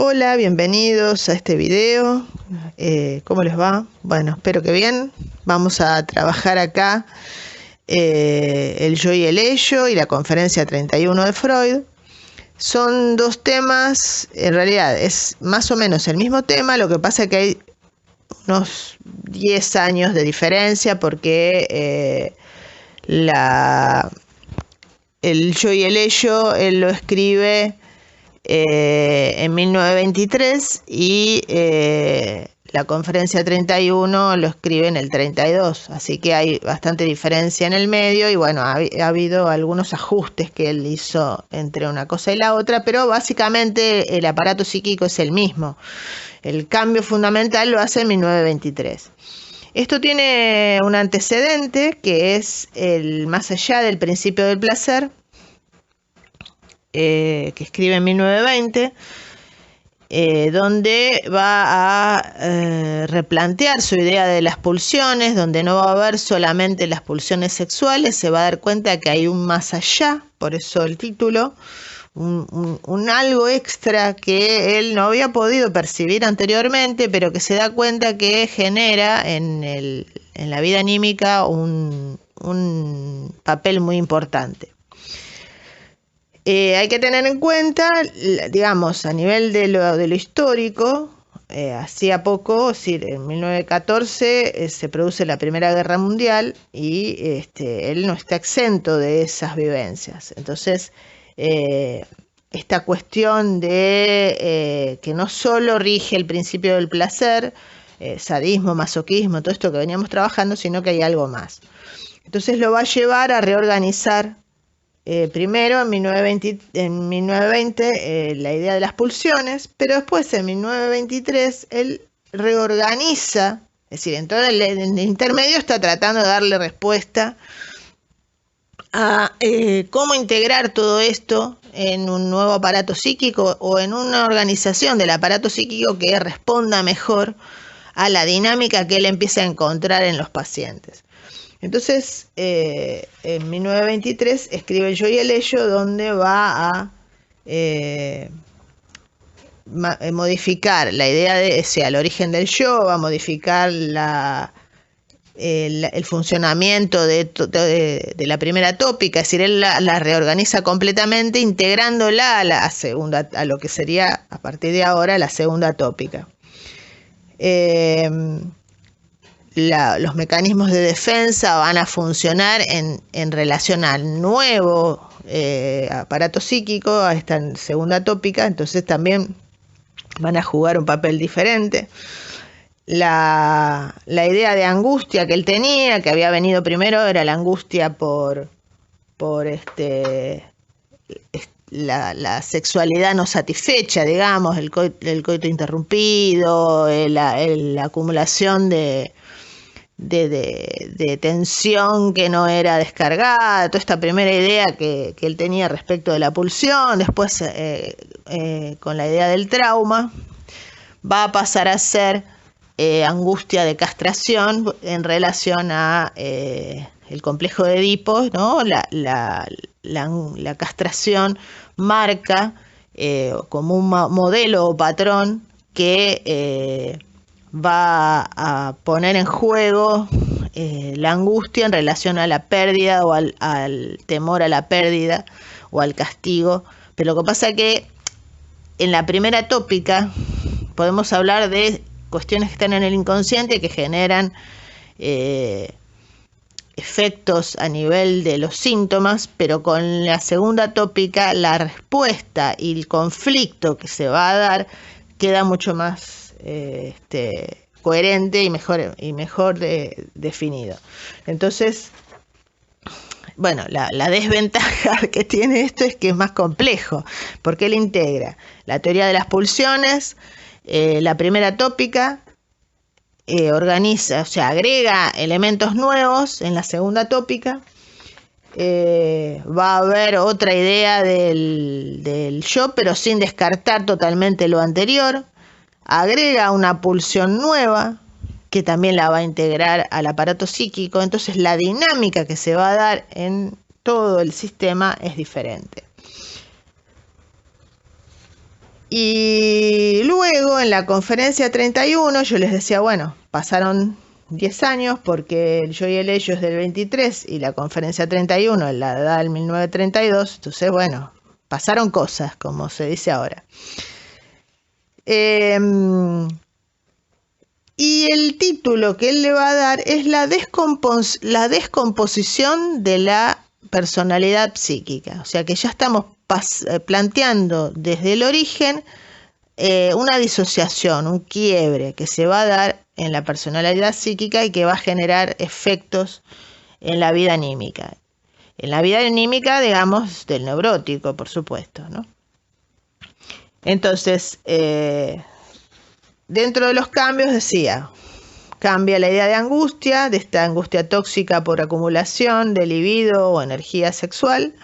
Hola, bienvenidos a este video. ¿Cómo les va? Bueno, espero que bien. Vamos a trabajar acá el yo y el ello y la conferencia 31 de Freud. Son dos temas, en realidad es más o menos el mismo tema, lo que pasa es que hay unos 10 años de diferencia porque el yo y el ello él lo escribe en 1923 y la conferencia 31 lo escribe en el 32, así que hay bastante diferencia en el medio y bueno, ha habido algunos ajustes que él hizo entre una cosa y la otra, pero básicamente el aparato psíquico es el mismo. El cambio fundamental lo hace en 1923. Esto tiene un antecedente que es el más allá del principio del placer, que escribe en 1920, donde va a replantear su idea de las pulsiones, donde no va a haber solamente las pulsiones sexuales, se va a dar cuenta que hay un más allá, por eso el título, un algo extra que él no había podido percibir anteriormente, pero que se da cuenta que genera en la vida anímica un papel muy importante. Hay que tener en cuenta, digamos, a nivel de lo histórico, hacía poco, es decir, en 1914 se produce la Primera Guerra Mundial y él no está exento de esas vivencias. Entonces, esta cuestión de que no solo rige el principio del placer, sadismo, masoquismo, todo esto que veníamos trabajando, sino que hay algo más. Entonces lo va a llevar a reorganizar primero en 1920 la idea de las pulsiones, pero después en 1923 él reorganiza, es decir, entonces el intermedio está tratando de darle respuesta a cómo integrar todo esto en un nuevo aparato psíquico o en una organización del aparato psíquico que responda mejor a la dinámica que él empieza a encontrar en los pacientes. Entonces, en 1923 escribe el yo y el ello, donde va a modificar la idea de, o sea, el origen del yo, va a modificar el funcionamiento de la primera tópica, es decir, él la reorganiza completamente, integrándola a lo que sería, a partir de ahora, la segunda tópica. Los mecanismos de defensa van a funcionar en relación al nuevo aparato psíquico, a esta segunda tópica, entonces también van a jugar un papel diferente. La idea de angustia que él tenía, que había venido primero, era la angustia por la sexualidad no satisfecha, digamos, el coito interrumpido, la acumulación de tensión que no era descargada, toda esta primera idea que él tenía respecto de la pulsión. Después con la idea del trauma va a pasar a ser angustia de castración en relación a el complejo de Edipo, ¿no? La castración marca como un modelo o patrón que va a poner en juego la angustia en relación a la pérdida o al temor a la pérdida o al castigo. Pero lo que pasa es que en la primera tópica podemos hablar de cuestiones que están en el inconsciente que generan efectos a nivel de los síntomas, pero con la segunda tópica la respuesta y el conflicto que se va a dar queda mucho más coherente y mejor definido. Entonces, bueno, la desventaja que tiene esto es que es más complejo, porque él integra la teoría de las pulsiones, la primera tópica, organiza, o sea, agrega elementos nuevos en la segunda tópica. Va a haber otra idea del yo, pero sin descartar totalmente lo anterior. Agrega una pulsión nueva que también la va a integrar al aparato psíquico, entonces la dinámica que se va a dar en todo el sistema es diferente. Y luego en la conferencia 31 yo les decía, bueno, pasaron 10 años porque el yo y el ello es del 23 y la conferencia 31 es la edad del 1932, entonces bueno, pasaron cosas, como se dice ahora. Y el título que él le va a dar es la descomposición de la personalidad psíquica. O sea que ya estamos planteando desde el origen una disociación, un quiebre que se va a dar en la personalidad psíquica y que va a generar efectos en la vida anímica. En la vida anímica, digamos, del neurótico, por supuesto, ¿no? Entonces, dentro de los cambios decía, cambia la idea de angustia, de esta angustia tóxica por acumulación de libido o energía sexual,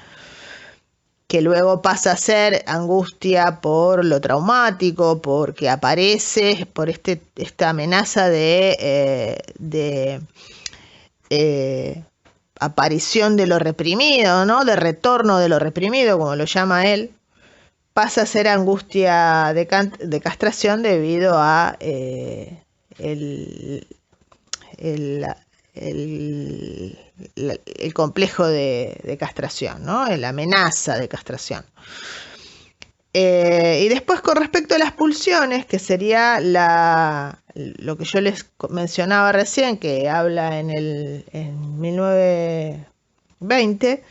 que luego pasa a ser angustia por lo traumático, porque aparece por esta amenaza de aparición de lo reprimido, ¿no? De retorno de lo reprimido, como lo llama él. Pasa a ser angustia de castración debido a el complejo de castración, ¿no? La amenaza de castración. Y después con respecto a las pulsiones, que sería lo que yo les mencionaba recién, que habla en 1920,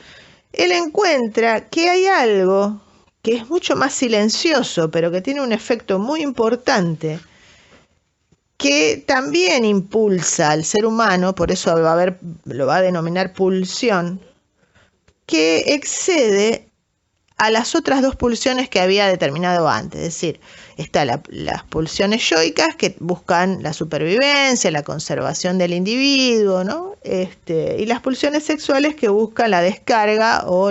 él encuentra que hay algo que es mucho más silencioso, pero que tiene un efecto muy importante, que también impulsa al ser humano, por eso lo va a denominar pulsión, que excede a las otras dos pulsiones que había determinado antes. Es decir, están las pulsiones yoicas que buscan la supervivencia, la conservación del individuo, ¿no? Y las pulsiones sexuales que buscan la descarga o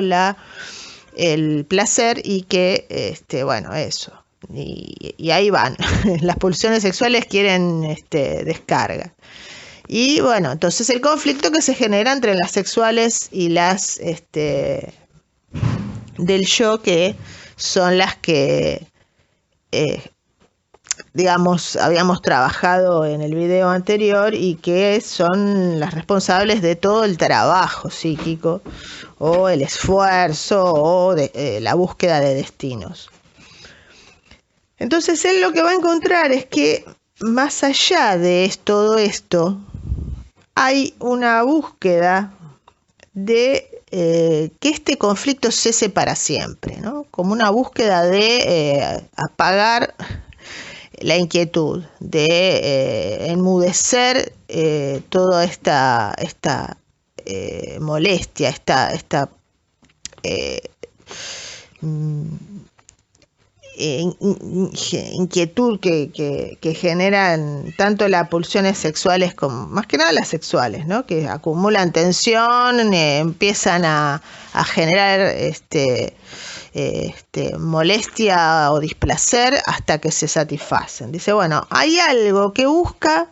el placer y que, bueno, eso. Y ahí van. Las pulsiones sexuales quieren descarga. Y bueno, entonces el conflicto que se genera entre las sexuales y las del yo, que son las que digamos, habíamos trabajado en el video anterior y que son las responsables de todo el trabajo psíquico o el esfuerzo o la búsqueda de destinos. Entonces él lo que va a encontrar es que más allá de todo esto hay una búsqueda de que este conflicto cese para siempre, ¿no? Como una búsqueda de apagar la inquietud, de enmudecer toda esta molestia, esta inquietud que generan tanto las pulsiones sexuales como, más que nada las sexuales, ¿no? Que acumulan tensión, empiezan a generar molestia o displacer hasta que se satisfacen. Dice, bueno, hay algo que busca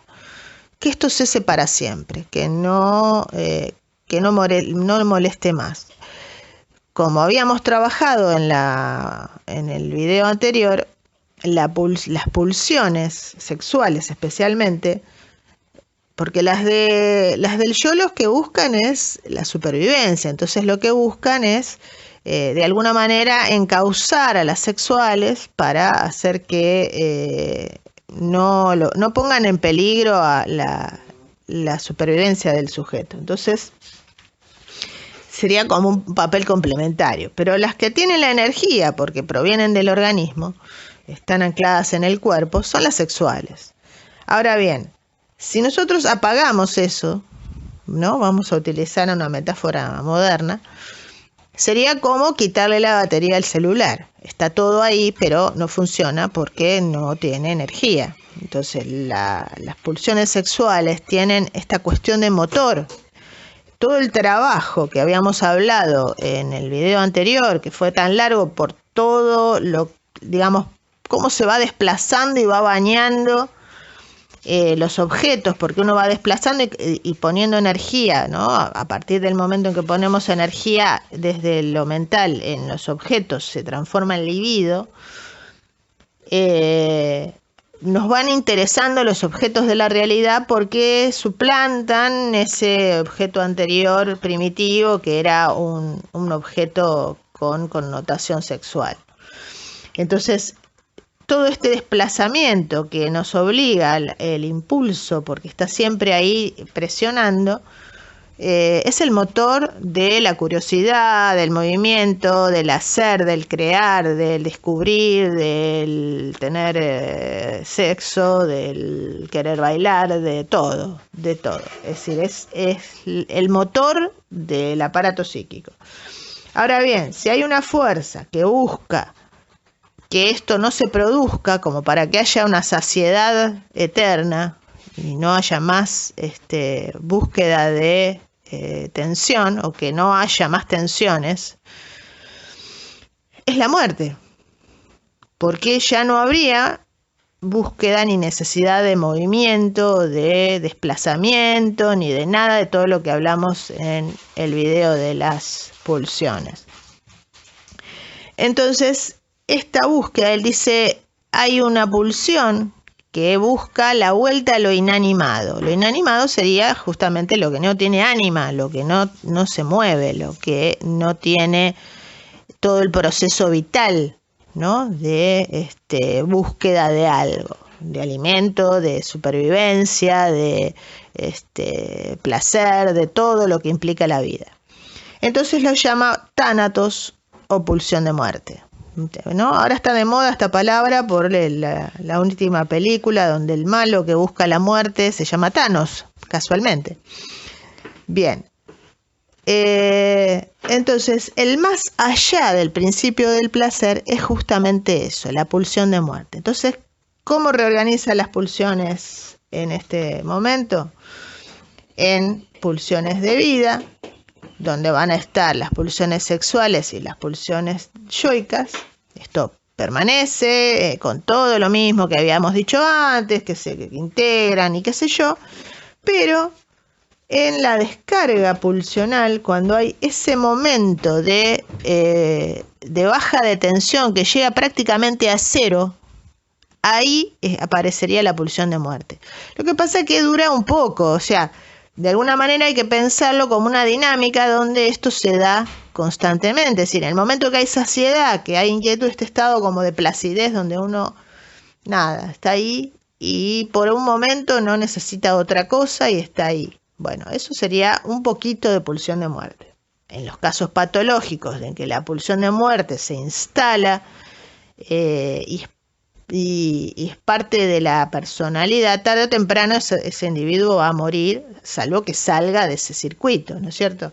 que esto cese para siempre, que no moleste más. Como habíamos trabajado en el video anterior, las pulsiones sexuales especialmente, porque las del yo lo que buscan es la supervivencia, entonces lo que buscan es de alguna manera encauzar a las sexuales para hacer que no pongan en peligro a la supervivencia del sujeto. Entonces sería como un papel complementario, pero las que tienen la energía, porque provienen del organismo, están ancladas en el cuerpo, son las sexuales. Ahora bien, si nosotros apagamos eso, ¿no? Vamos a utilizar una metáfora moderna, sería como quitarle la batería al celular. Está todo ahí, pero no funciona porque no tiene energía. Entonces, las pulsiones sexuales tienen esta cuestión de motor. Todo el trabajo que habíamos hablado en el video anterior, que fue tan largo por todo digamos, cómo se va desplazando y va bañando los objetos, porque uno va desplazando y poniendo energía, ¿no? A partir del momento en que ponemos energía desde lo mental en los objetos, se transforma en libido. nos van interesando los objetos de la realidad porque suplantan ese objeto anterior primitivo que era un objeto con connotación sexual. Entonces, todo este desplazamiento que nos obliga el impulso, porque está siempre ahí presionando, es el motor de la curiosidad, del movimiento, del hacer, del crear, del descubrir, del tener sexo, del querer bailar, de todo, de todo. Es decir, es el motor del aparato psíquico. Ahora bien, si hay una fuerza que busca que esto no se produzca, como para que haya una saciedad eterna y no haya más búsqueda de tensión, o que no haya más tensiones, es la muerte, porque ya no habría búsqueda ni necesidad de movimiento, de desplazamiento, ni de nada de todo lo que hablamos en el video de las pulsiones. Entonces, esta búsqueda, él dice, hay una pulsión que busca la vuelta a lo inanimado. Lo inanimado sería justamente lo que no tiene ánima, lo que no se mueve, lo que no tiene todo el proceso vital, ¿no? De búsqueda de algo, de alimento, de supervivencia, de placer, de todo lo que implica la vida. Entonces lo llama tánatos o pulsión de muerte, ¿no? Ahora está de moda esta palabra por la última película donde el malo que busca la muerte se llama Thanos, casualmente. Bien. Entonces, el más allá del principio del placer es justamente eso, la pulsión de muerte. Entonces, ¿cómo reorganiza las pulsiones en este momento? En pulsiones de vida, donde van a estar las pulsiones sexuales y las pulsiones yoicas. Esto permanece con todo lo mismo que habíamos dicho antes, que se integran y qué sé yo, pero en la descarga pulsional, cuando hay ese momento de baja de tensión que llega prácticamente a cero, ahí aparecería la pulsión de muerte. Lo que pasa es que dura un poco, o sea, de alguna manera hay que pensarlo como una dinámica donde esto se da constantemente. Es decir, en el momento que hay saciedad, que hay inquietud, este estado como de placidez donde uno, nada, está ahí y por un momento no necesita otra cosa y está ahí. Bueno, eso sería un poquito de pulsión de muerte. En los casos patológicos en que la pulsión de muerte se instala y es parte de la personalidad, tarde o temprano ese individuo va a morir, salvo que salga de ese circuito, ¿no es cierto?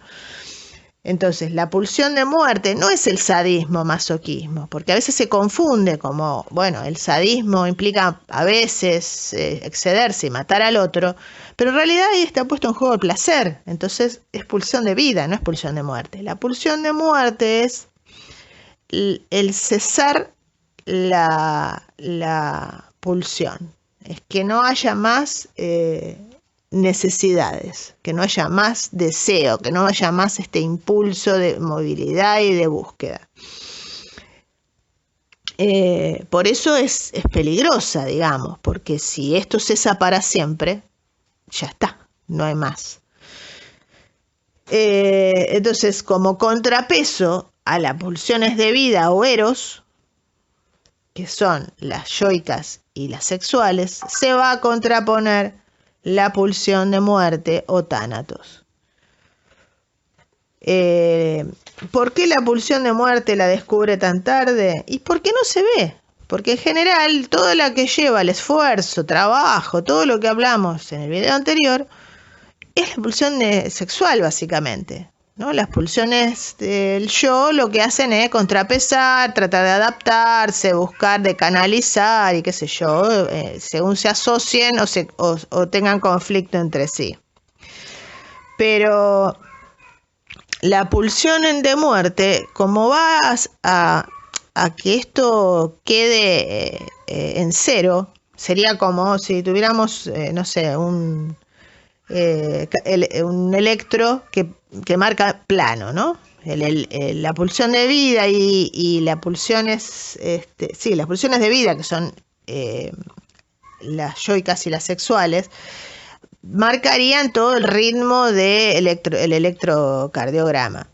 Entonces, la pulsión de muerte no es el sadismo masoquismo, porque a veces se confunde como, bueno, el sadismo implica a veces excederse y matar al otro, pero en realidad ahí está puesto en juego el placer, entonces es pulsión de vida, no es pulsión de muerte. La pulsión de muerte es el cesar la pulsión, es que no haya más necesidades, que no haya más deseo, que no haya más este impulso de movilidad y de búsqueda. Por eso es peligrosa, digamos, porque si esto cesa para siempre, ya está, no hay más. Entonces, como contrapeso a las pulsiones de vida o eros, que son las yoicas y las sexuales, se va a contraponer la pulsión de muerte o tánatos. ¿Por qué la pulsión de muerte la descubre tan tarde? ¿Y por qué no se ve? Porque en general toda la que lleva el esfuerzo, trabajo, todo lo que hablamos en el video anterior, es la pulsión sexual básicamente, ¿no? Las pulsiones del yo lo que hacen es contrapesar, tratar de adaptarse, buscar de canalizar y qué sé yo, según se asocien o tengan conflicto entre sí. Pero la pulsión de muerte, como va a que esto quede en cero, sería como si tuviéramos, no sé, un electro que marca plano, ¿no? La pulsión de vida y las pulsiones, las pulsiones de vida que son las yoicas y las sexuales, marcarían todo el ritmo del electrocardiograma.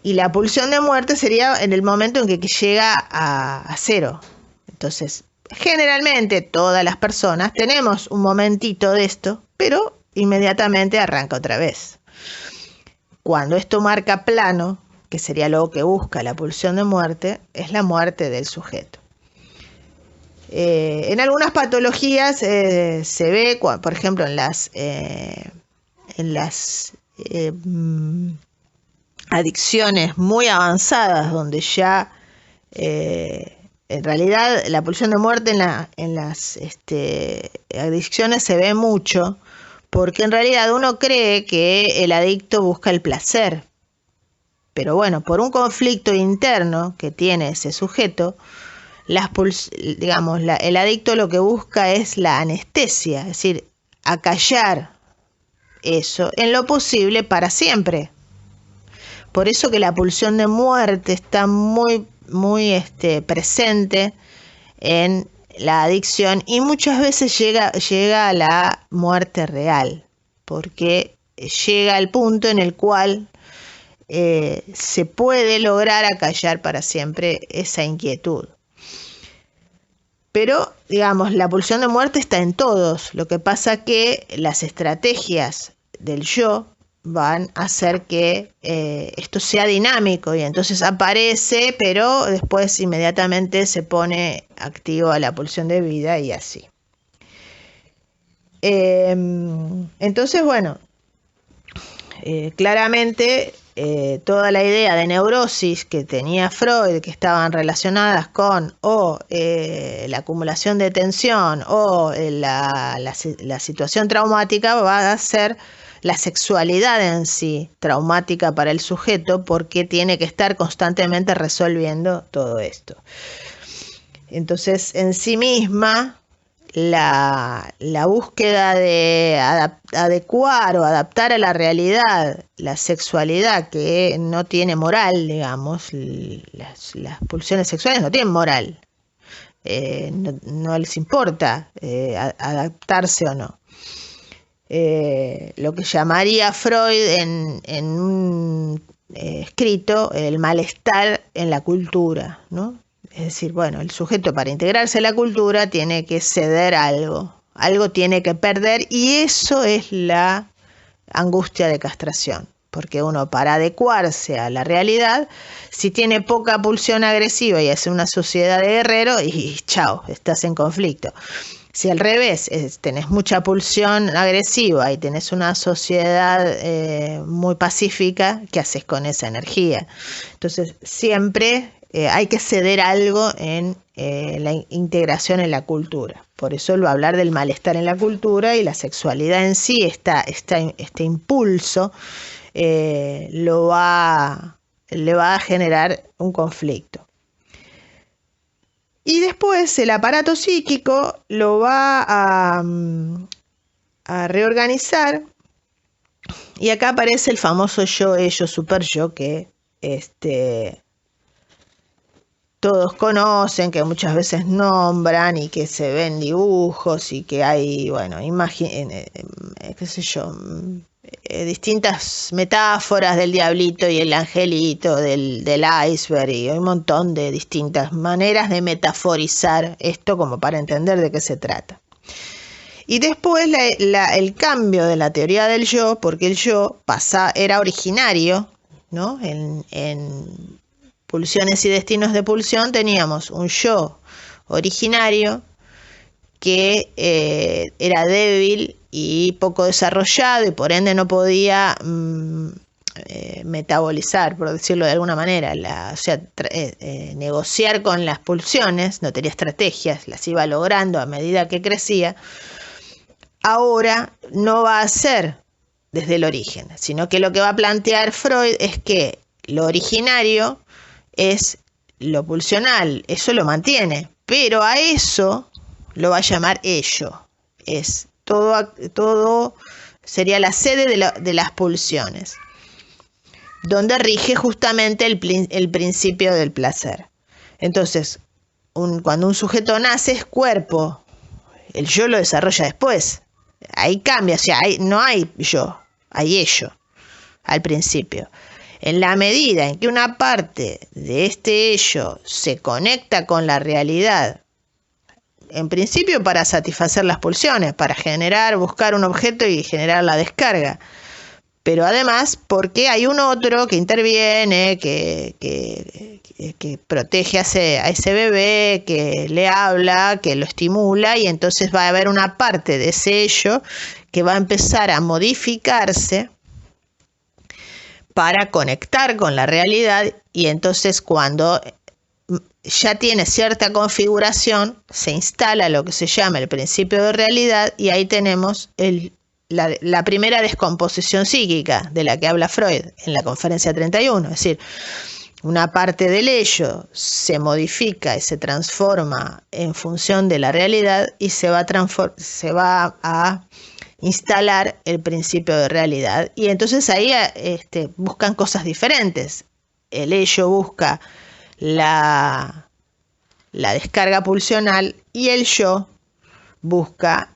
Y la pulsión de muerte sería en el momento en que llega a cero. Entonces, generalmente todas las personas tenemos un momentito de esto, pero inmediatamente arranca otra vez. Cuando esto marca plano, que sería lo que busca la pulsión de muerte, es la muerte del sujeto. En algunas patologías se ve, por ejemplo, en las adicciones muy avanzadas, donde ya en realidad la pulsión de muerte en las adicciones se ve mucho, porque en realidad uno cree que el adicto busca el placer. Pero bueno, por un conflicto interno que tiene ese sujeto, el adicto lo que busca es la anestesia, es decir, acallar eso en lo posible para siempre. Por eso que la pulsión de muerte está muy presente en la adicción y muchas veces llega a la muerte real, porque llega al punto en el cual se puede lograr acallar para siempre esa inquietud. Pero, la pulsión de muerte está en todos. Lo que pasa que las estrategias del yo van a hacer que esto sea dinámico y entonces aparece, pero después inmediatamente se pone activo a la pulsión de vida y así. Entonces, bueno, claramente toda la idea de neurosis que tenía Freud, que estaban relacionadas con la acumulación de tensión o la situación traumática, va a ser la sexualidad en sí traumática para el sujeto, porque tiene que estar constantemente resolviendo todo esto. Entonces, en sí misma, la búsqueda de adecuar o adaptar a la realidad la sexualidad que no tiene moral, las pulsiones sexuales no tienen moral, no les importa adaptarse o no. Lo que llamaría Freud en un escrito el malestar en la cultura, ¿no? Es decir, bueno, el sujeto para integrarse a la cultura tiene que ceder algo tiene que perder, y eso es la angustia de castración, porque uno, para adecuarse a la realidad, si tiene poca pulsión agresiva y hace una sociedad de guerreros, y chao, estás en conflicto. Si al revés, tenés mucha pulsión agresiva y tenés una sociedad muy pacífica, ¿qué haces con esa energía? Entonces, siempre hay que ceder algo en la integración en la cultura. Por eso lo hablar del malestar en la cultura, y la sexualidad en sí, este impulso, le va a generar un conflicto. Y después el aparato psíquico lo va a reorganizar, y acá aparece el famoso yo, ello, super yo, que todos conocen, que muchas veces nombran y que se ven dibujos y que hay, bueno, distintas metáforas del diablito y el angelito, del iceberg, y hay un montón de distintas maneras de metaforizar esto como para entender de qué se trata. Y después el cambio de la teoría del yo, porque el yo era originario, ¿no? En Pulsiones y Destinos de Pulsión teníamos un yo originario que era débil y poco desarrollado, y por ende no podía metabolizar, por decirlo de alguna manera, negociar con las pulsiones, no tenía estrategias, las iba logrando a medida que crecía. Ahora no va a ser desde el origen, sino que lo que va a plantear Freud es que lo originario es lo pulsional, eso lo mantiene, pero a eso lo va a llamar ello. Es todo sería la sede de las pulsiones, donde rige justamente el principio del placer. Entonces, cuando un sujeto nace, es cuerpo El yo lo desarrolla después. Ahí cambia, o sea, no hay yo, hay ello al principio. En la medida en que una parte de este ello se conecta con la realidad, en principio para satisfacer las pulsiones, para buscar un objeto y generar la descarga, pero además porque hay un otro que interviene, que protege a ese bebé, que le habla, que lo estimula, y entonces va a haber una parte de ese ello que va a empezar a modificarse para conectar con la realidad, y entonces cuando ya tiene cierta configuración, se instala lo que se llama el principio de realidad, y ahí tenemos la primera descomposición psíquica de la que habla Freud en la conferencia 31, es decir, una parte del ello se modifica y se transforma en función de la realidad, y se va a instalar el principio de realidad, y entonces ahí buscan cosas diferentes. El ello busca la descarga pulsional, y el yo busca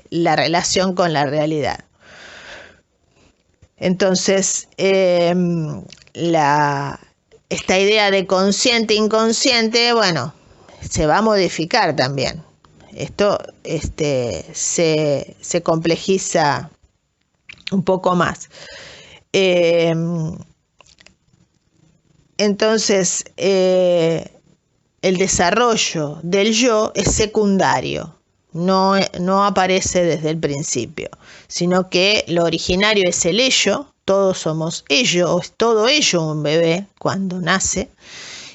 la relación con la realidad. Entonces, esta idea de consciente inconsciente, bueno, se va a modificar también. Esto se complejiza un poco más. Entonces, el desarrollo del yo es secundario, no aparece desde el principio, sino que lo originario es el ello. Todos somos ello, o es todo ello un bebé cuando nace.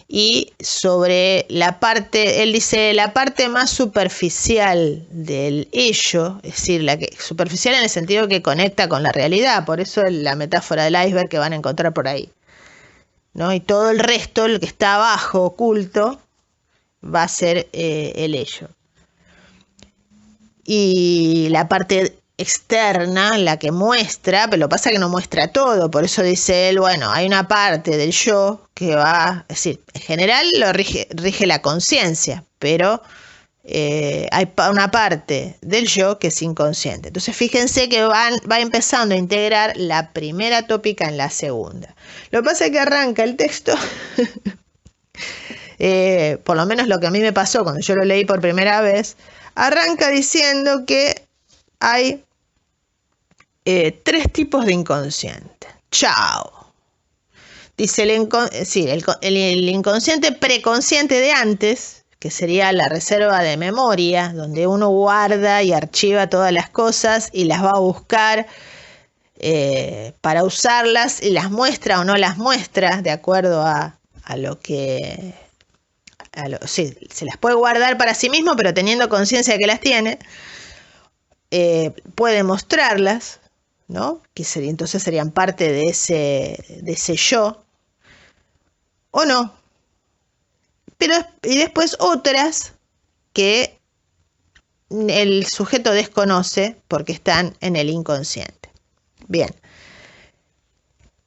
Y sobre la parte, él dice, la parte más superficial del ello, es decir, superficial en el sentido que conecta con la realidad, por eso la metáfora del iceberg que van a encontrar por ahí, ¿no? Y todo el resto, el que está abajo, oculto, va a ser el ello. Y la parte externa, la que muestra, pero lo que pasa es que no muestra todo, por eso dice él, bueno, hay una parte del yo que va, es decir, en general lo rige la conciencia, pero hay una parte del yo que es inconsciente. Entonces fíjense que va empezando a integrar la primera tópica en la segunda. Lo que pasa es que arranca el texto, por lo menos lo que a mí me pasó cuando yo lo leí por primera vez, arranca diciendo que hay 3 tipos de inconsciente. Chao. Dice el inconsciente preconsciente de antes, que sería la reserva de memoria, donde uno guarda y archiva todas las cosas y las va a buscar para usarlas, y las muestra o no las muestra de acuerdo a lo que... Sí, se las puede guardar para sí mismo, pero teniendo conciencia de que las tiene, puede mostrarlas, ¿no? Entonces serían parte de ese yo, o no. Y después otras que el sujeto desconoce porque están en el inconsciente. Bien.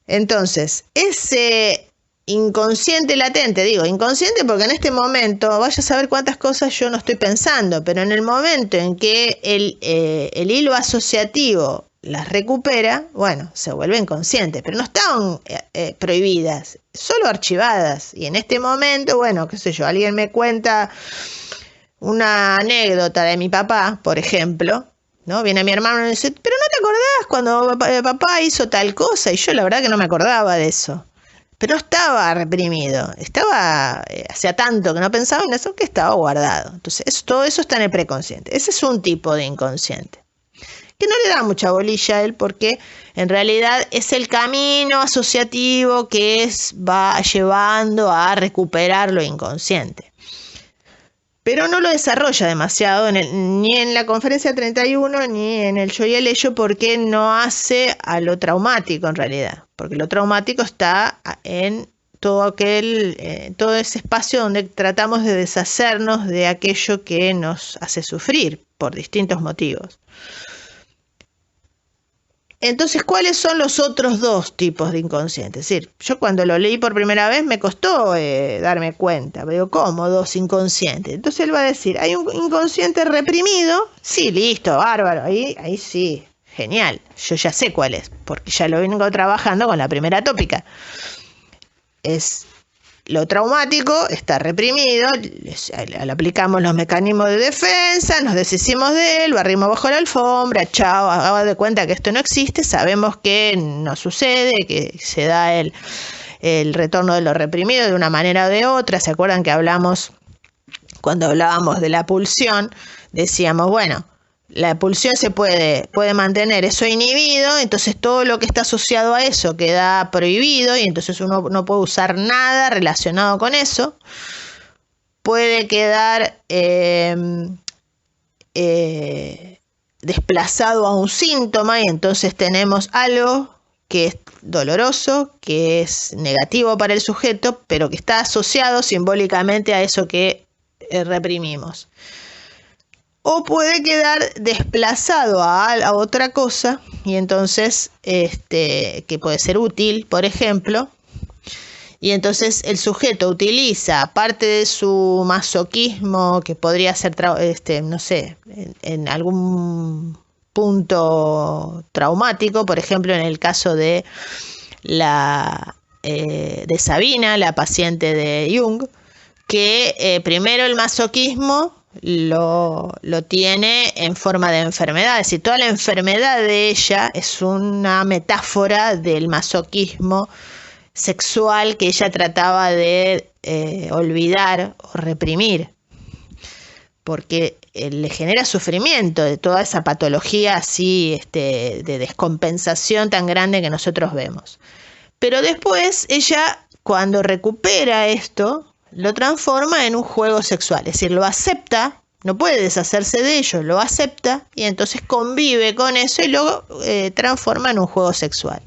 Entonces, ese inconsciente latente, digo inconsciente porque en este momento, vaya a saber cuántas cosas yo no estoy pensando, pero en el momento en que el hilo asociativo las recupera, bueno, se vuelven conscientes, pero no estaban prohibidas, solo archivadas. Y en este momento, bueno, qué sé yo, alguien me cuenta una anécdota de mi papá, por ejemplo, ¿no? Viene mi hermano y me dice, pero ¿no te acordás cuando papá hizo tal cosa? Y yo la verdad que no me acordaba de eso. Pero no estaba reprimido, hacía tanto que no pensaba en eso que estaba guardado. Entonces, todo eso está en el preconsciente. Ese es un tipo de inconsciente, que no le da mucha bolilla a él porque en realidad es el camino asociativo que va llevando a recuperar lo inconsciente. Pero no lo desarrolla demasiado ni en la conferencia 31 ni en el yo y el ello, porque no hace a lo traumático en realidad. Porque lo traumático está en todo ese espacio donde tratamos de deshacernos de aquello que nos hace sufrir por distintos motivos. Entonces, ¿cuáles son los otros dos tipos de inconsciente? Es decir, yo cuando lo leí por primera vez me costó darme cuenta. Veo, ¿cómo dos inconscientes? Entonces él va a decir, hay un inconsciente reprimido. Sí, listo, bárbaro, ahí sí, genial. Yo ya sé cuál es, porque ya lo vengo trabajando con la primera tópica. Es lo traumático, está reprimido, le aplicamos los mecanismos de defensa, nos deshicimos de él, barrimos bajo la alfombra, chao, haga de cuenta que esto no existe, sabemos que no sucede, que se da el retorno de lo reprimido de una manera o de otra. ¿Se acuerdan que cuando hablábamos de la pulsión, decíamos, bueno, la pulsión se puede mantener eso inhibido, entonces todo lo que está asociado a eso queda prohibido y entonces uno no puede usar nada relacionado con eso. Puede quedar desplazado a un síntoma y entonces tenemos algo que es doloroso, que es negativo para el sujeto, pero que está asociado simbólicamente a eso que reprimimos. O puede quedar desplazado a otra cosa y entonces que puede ser útil, por ejemplo, y entonces el sujeto utiliza parte de su masoquismo, que podría ser no sé, en algún punto traumático, por ejemplo en el caso de de Sabina, la paciente de Jung, que primero el masoquismo lo tiene en forma de enfermedad, es decir, toda la enfermedad de ella es una metáfora del masoquismo sexual que ella trataba de olvidar o reprimir, porque le genera sufrimiento de toda esa patología así de descompensación tan grande que nosotros vemos. Pero después ella, cuando recupera esto, lo transforma en un juego sexual, es decir, lo acepta, no puede deshacerse de ello, lo acepta y entonces convive con eso y lo transforma en un juego sexual.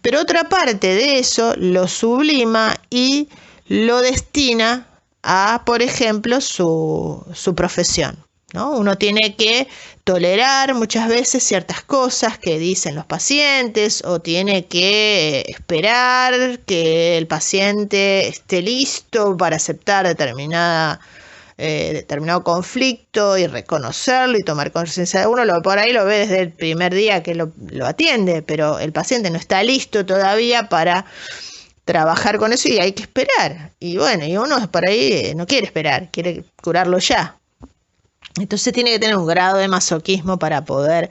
Pero otra parte de eso lo sublima y lo destina a, por ejemplo, su profesión, ¿no? Uno tiene que tolerar muchas veces ciertas cosas que dicen los pacientes o tiene que esperar que el paciente esté listo para aceptar determinado conflicto y reconocerlo y tomar conciencia de uno. Por ahí lo ve desde el primer día que lo atiende, pero el paciente no está listo todavía para trabajar con eso y hay que esperar. Y bueno, y uno por ahí no quiere esperar, quiere curarlo ya. Entonces tiene que tener un grado de masoquismo para poder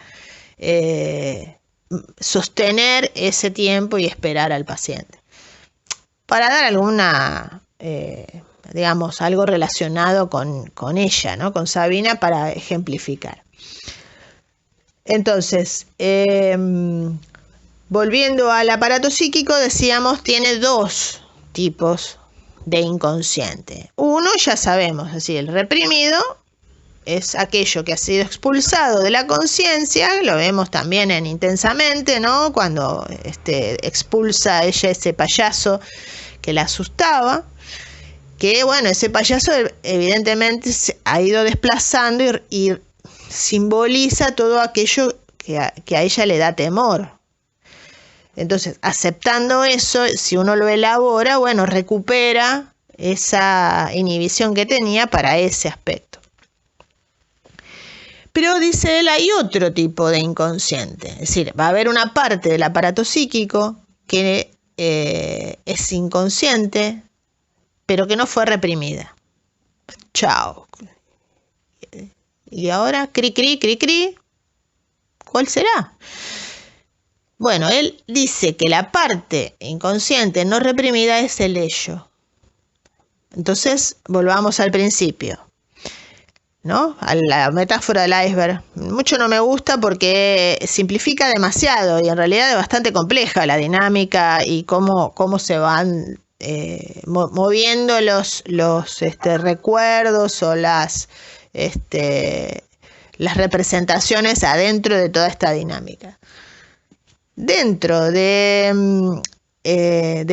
sostener ese tiempo y esperar al paciente. Para dar alguna, digamos, algo relacionado con ella, ¿no? Con Sabina, para ejemplificar. Entonces, volviendo al aparato psíquico, decíamos, tiene dos tipos de inconsciente. Uno ya sabemos, es decir, el reprimido es aquello que ha sido expulsado de la conciencia, lo vemos también en Intensamente, ¿no? Cuando expulsa a ella ese payaso que la asustaba, que bueno, ese payaso evidentemente se ha ido desplazando y simboliza todo aquello que a ella le da temor. Entonces, aceptando eso, si uno lo elabora, bueno, recupera esa inhibición que tenía para ese aspecto. Pero dice él, hay otro tipo de inconsciente, es decir, va a haber una parte del aparato psíquico que es inconsciente, pero que no fue reprimida. Chao. Y ahora, cri, ¿cuál será? Bueno, él dice que la parte inconsciente no reprimida es el ello. Entonces, volvamos al principio, ¿no? A la metáfora del iceberg. Mucho no me gusta porque simplifica demasiado y en realidad es bastante compleja la dinámica y cómo se van moviendo los recuerdos o las representaciones adentro de toda esta dinámica. Dentro del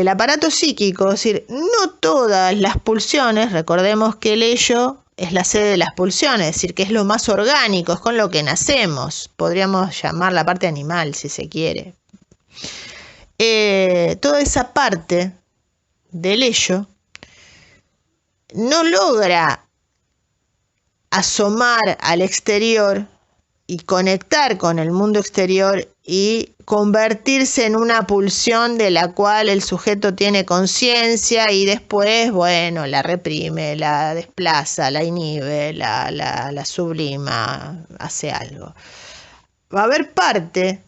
aparato psíquico, es decir, no todas las pulsiones, recordemos que el ello es la sede de las pulsiones, es decir, que es lo más orgánico, es con lo que nacemos. Podríamos llamar la parte animal, si se quiere. Toda esa parte del ello no logra asomar al exterior y conectar con el mundo exterior y convertirse en una pulsión de la cual el sujeto tiene conciencia y después, bueno, la reprime, la desplaza, la inhibe, la sublima, hace algo. Va a haber parte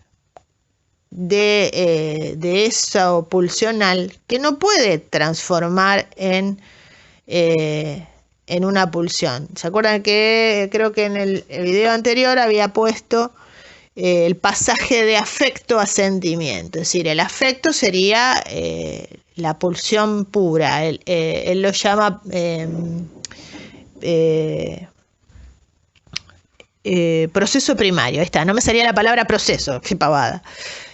de eso pulsional que no puede transformar en una pulsión. ¿Se acuerdan que creo que en el video anterior había puesto el pasaje de afecto a sentimiento? Es decir, el afecto sería la pulsión pura. Él lo llama proceso primario. Ahí está, no me salía la palabra proceso, qué pavada.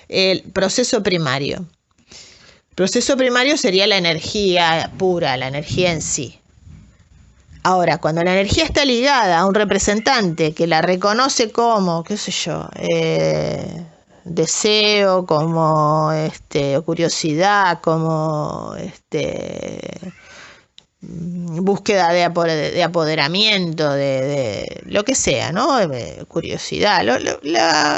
El proceso primario. Proceso primario sería la energía pura, la energía en sí. Ahora, cuando la energía está ligada a un representante que la reconoce como, qué sé yo, deseo, como curiosidad, como búsqueda de apoderamiento, de lo que sea, ¿no? Curiosidad,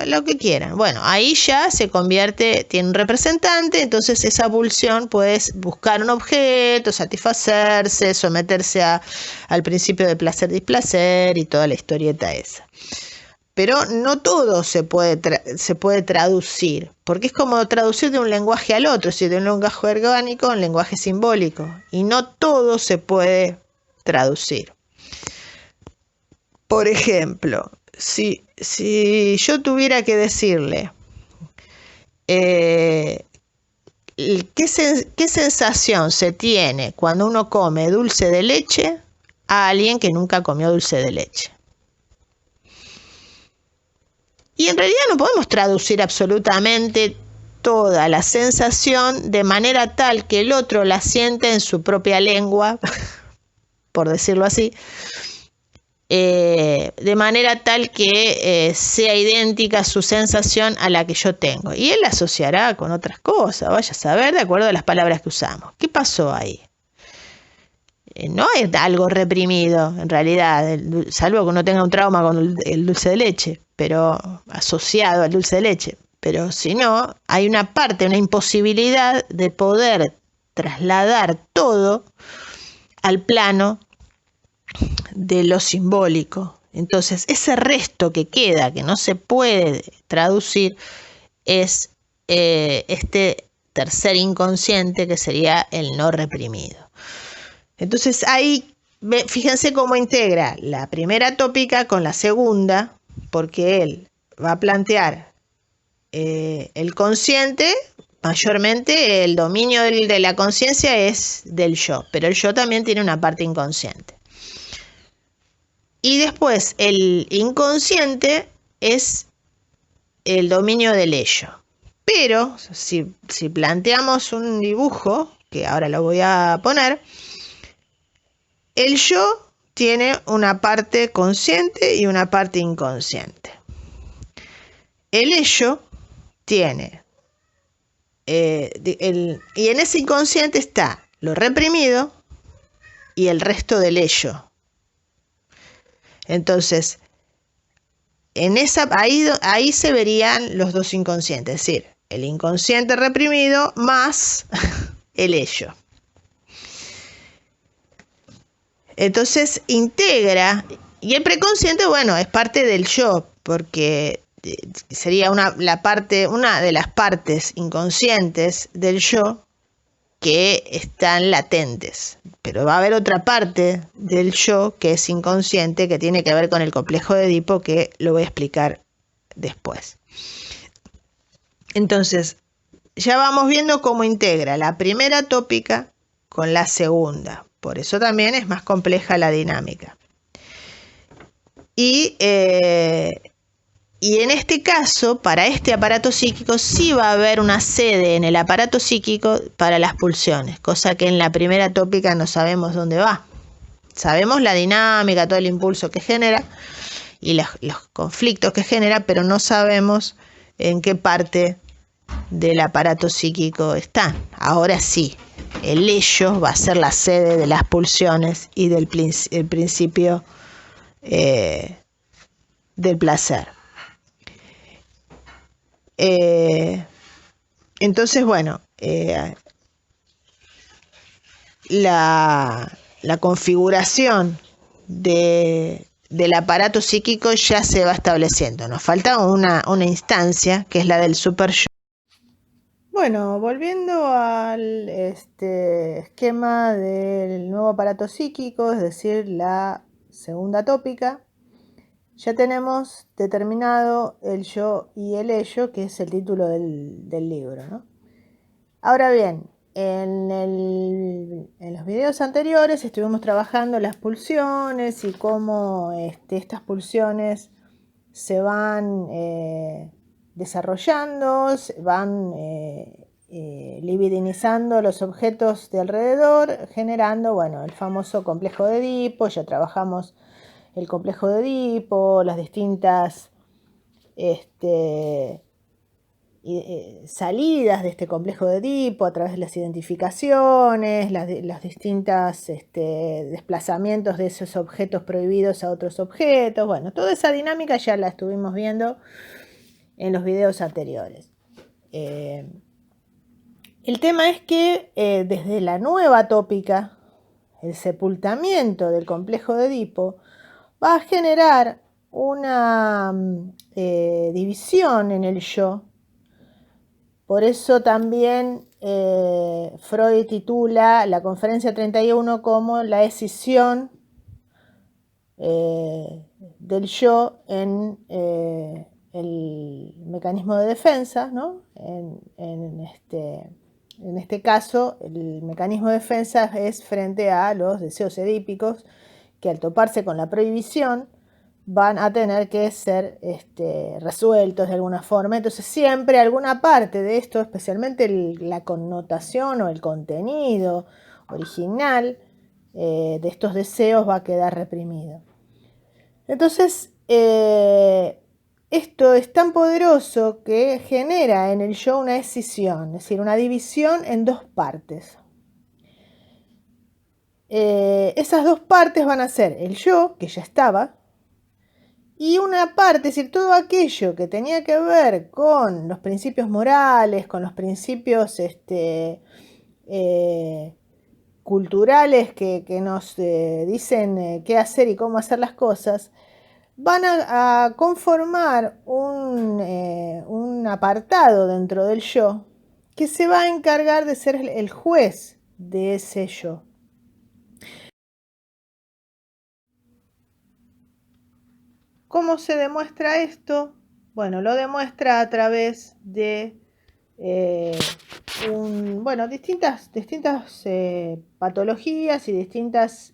lo que quieran. Bueno, ahí ya se convierte, tiene un representante, entonces esa pulsión puede buscar un objeto, satisfacerse, someterse al principio de placer-displacer y toda la historieta esa. Pero no todo se puede traducir, porque es como traducir de un lenguaje al otro, es decir, de un lenguaje orgánico a un lenguaje simbólico, y no todo se puede traducir. Por ejemplo, si yo tuviera que decirle ¿qué sensación se tiene cuando uno come dulce de leche a alguien que nunca comió dulce de leche? Y en realidad no podemos traducir absolutamente toda la sensación de manera tal que el otro la siente en su propia lengua, por decirlo así, de manera tal que sea idéntica su sensación a la que yo tengo. Y él la asociará con otras cosas, vaya a saber, de acuerdo a las palabras que usamos. ¿Qué pasó ahí? No es algo reprimido, en realidad, salvo que uno tenga un trauma con el dulce de leche, pero asociado al dulce de leche. Pero si no, hay una parte, una imposibilidad de poder trasladar todo al plano de lo simbólico. Entonces, ese resto que queda, que no se puede traducir, es este tercer inconsciente que sería el no reprimido. Entonces ahí, fíjense cómo integra la primera tópica con la segunda, porque él va a plantear el consciente, mayormente el dominio de la conciencia es del yo, pero el yo también tiene una parte inconsciente. Y después el inconsciente es el dominio del ello. Pero si planteamos un dibujo, que ahora lo voy a poner, el yo tiene una parte consciente y una parte inconsciente. El ello tiene, y en ese inconsciente está lo reprimido y el resto del ello. Entonces, ahí se verían los dos inconscientes, es decir, el inconsciente reprimido más el ello. Entonces integra, y el preconsciente, bueno, es parte del yo, porque sería una de las partes inconscientes del yo que están latentes. Pero va a haber otra parte del yo que es inconsciente, que tiene que ver con el complejo de Edipo, que lo voy a explicar después. Entonces, ya vamos viendo cómo integra la primera tópica con la segunda. Por eso también es más compleja la dinámica. Y en este caso, para este aparato psíquico, sí va a haber una sede en el aparato psíquico para las pulsiones, cosa que en la primera tópica no sabemos dónde va. Sabemos la dinámica, todo el impulso que genera y los conflictos que genera, pero no sabemos en qué parte del aparato psíquico está. Ahora sí, el ello va a ser la sede de las pulsiones y del el principio del placer. Entonces, bueno, la configuración del aparato psíquico ya se va estableciendo. Nos falta una instancia que es la del super yo. Bueno, volviendo al esquema del nuevo aparato psíquico, es decir, la segunda tópica, ya tenemos determinado el yo y el ello, que es el título del libro, ¿no? Ahora bien, en los videos anteriores estuvimos trabajando las pulsiones y cómo estas pulsiones se van desarrollando, van libidinizando los objetos de alrededor, generando, bueno, el famoso complejo de Edipo. Ya trabajamos el complejo de Edipo, las distintas salidas de este complejo de Edipo a través de las identificaciones, las distintas desplazamientos de esos objetos prohibidos a otros objetos. Bueno, toda esa dinámica ya la estuvimos viendo en los videos anteriores. El tema es que desde la nueva tópica, el sepultamiento del complejo de Edipo va a generar una división en el yo. Por eso también Freud titula la conferencia 31 como la escisión del yo en el mecanismo de defensa, ¿no? En este caso, el mecanismo de defensa es frente a los deseos edípicos que al toparse con la prohibición van a tener que ser resueltos de alguna forma. Entonces siempre alguna parte de esto, especialmente la connotación o el contenido original de estos deseos, va a quedar reprimido. Entonces esto es tan poderoso que genera en el yo una escisión, es decir, una división en dos partes. Esas dos partes van a ser el yo, que ya estaba, y una parte, es decir, todo aquello que tenía que ver con los principios morales, con los principios culturales que nos dicen qué hacer y cómo hacer las cosas, van a conformar un apartado dentro del yo que se va a encargar de ser el juez de ese yo. ¿Cómo se demuestra esto? Bueno, lo demuestra a través de distintas patologías y distintas